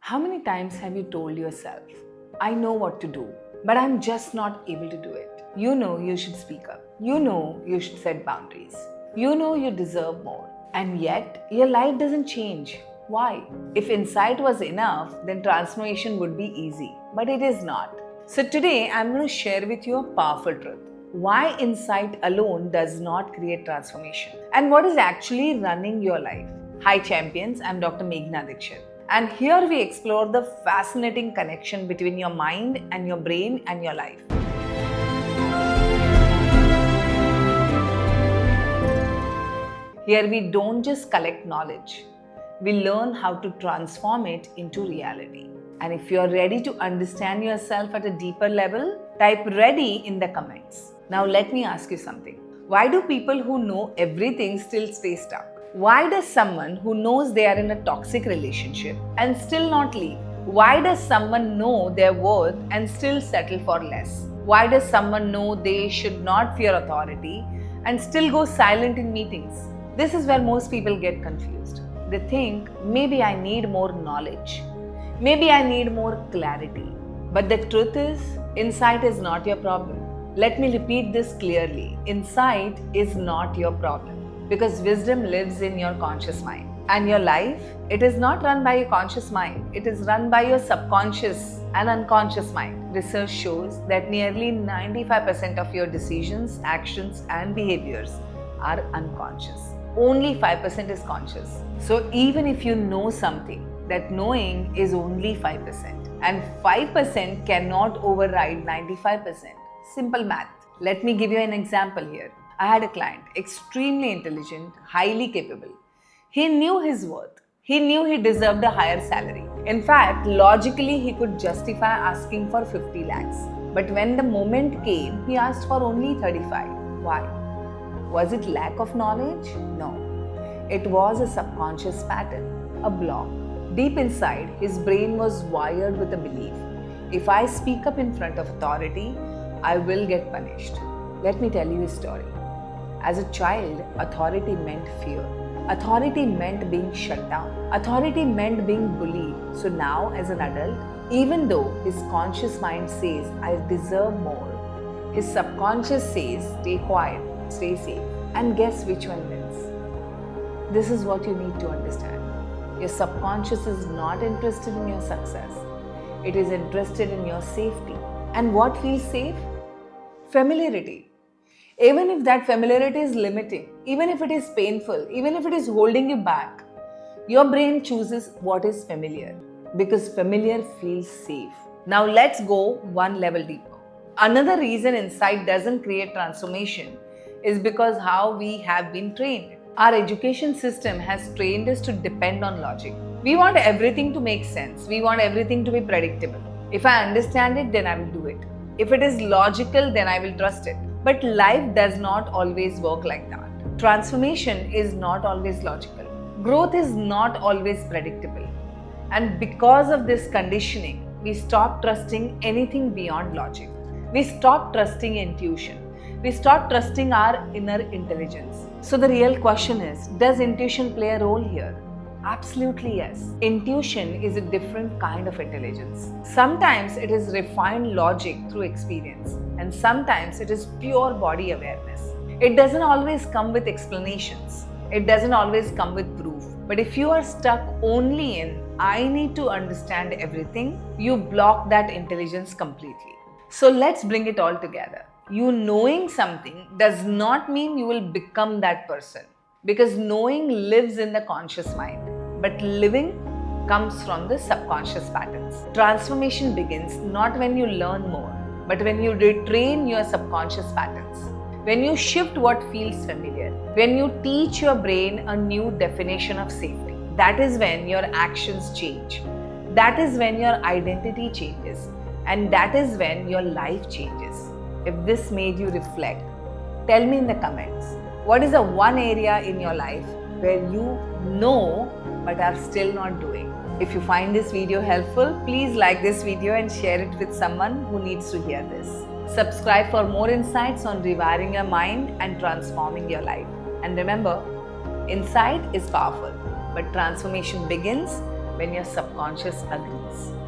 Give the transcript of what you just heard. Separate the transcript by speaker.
Speaker 1: How many times have you told yourself, I know what to do, but I'm just not able to do it? You know you should speak up. You know you should set boundaries. You know you deserve more. And yet, your life doesn't change. Why? If insight was enough, then transformation would be easy. But it is not. So today, I'm going to share with you a powerful truth. Why insight alone does not create transformation. And what is actually running your life. Hi champions, I'm Dr. Meghna Dikshit. And here we explore the fascinating connection between your mind and your brain and your life. Here we don't just collect knowledge, we learn how to transform it into reality. And if you are ready to understand yourself at a deeper level, type ready in the comments. Now let me ask you something. Why do people who know everything still stay stuck? Why does someone who knows they are in a toxic relationship and still not leave? Why does someone know their worth and still settle for less? Why does someone know they should not fear authority and still go silent in meetings? This is where most people get confused. They think, maybe I need more knowledge. Maybe I need more clarity. But the truth is, insight is not your problem. Let me repeat this clearly. Insight is not your problem. Because wisdom lives in your conscious mind. And your life, it is not run by your conscious mind. It is run by your subconscious and unconscious mind. Research shows that nearly 95% of your decisions, actions, and behaviors are unconscious. Only 5% is conscious. So even if you know something, that knowing is only 5%. And 5% cannot override 95%. Simple math. Let me give you an example here. I had a client, extremely intelligent, highly capable. He knew his worth. He knew he deserved a higher salary. In fact, logically, he could justify asking for 50 lakhs. But when the moment came, he asked for only 35. Why? Was it lack of knowledge? No. It was a subconscious pattern, a block. Deep inside, his brain was wired with a belief. If I speak up in front of authority, I will get punished. Let me tell you a story. As a child, authority meant fear. Authority meant being shut down. Authority meant being bullied. So now, as an adult, even though his conscious mind says, I deserve more, his subconscious says, stay quiet, stay safe. And guess which one wins? This is what you need to understand. Your subconscious is not interested in your success. It is interested in your safety. And what feels safe? Familiarity. Even if that familiarity is limiting, even if it is painful, even if it is holding you back, your brain chooses what is familiar because familiar feels safe. Now let's go one level deeper. Another reason insight doesn't create transformation is because how we have been trained. Our education system has trained us to depend on logic. We want everything to make sense. We want everything to be predictable. If I understand it, then I will do it. If it is logical, then I will trust it. But life does not always work like that. Transformation is not always logical. Growth is not always predictable. And because of this conditioning, we stop trusting anything beyond logic. We stop trusting intuition. We stop trusting our inner intelligence. So the real question is, does intuition play a role here? Absolutely yes. Intuition is a different kind of intelligence. Sometimes it is refined logic through experience, and sometimes it is pure body awareness. It doesn't always come with explanations. It doesn't always come with proof. But if you are stuck only in, I need to understand everything, you block that intelligence completely. So let's bring it all together. You knowing something does not mean you will become that person. Because knowing lives in the conscious mind, but living comes from the subconscious patterns. Transformation begins not when you learn more, but when you retrain your subconscious patterns. When you shift what feels familiar, when you teach your brain a new definition of safety, that is when your actions change. That is when your identity changes. And that is when your life changes. If this made you reflect, tell me in the comments. What is the one area in your life where you know but are still not doing? If you find this video helpful, please like this video and share it with someone who needs to hear this. Subscribe for more insights on rewiring your mind and transforming your life. And remember, insight is powerful, but transformation begins when your subconscious agrees.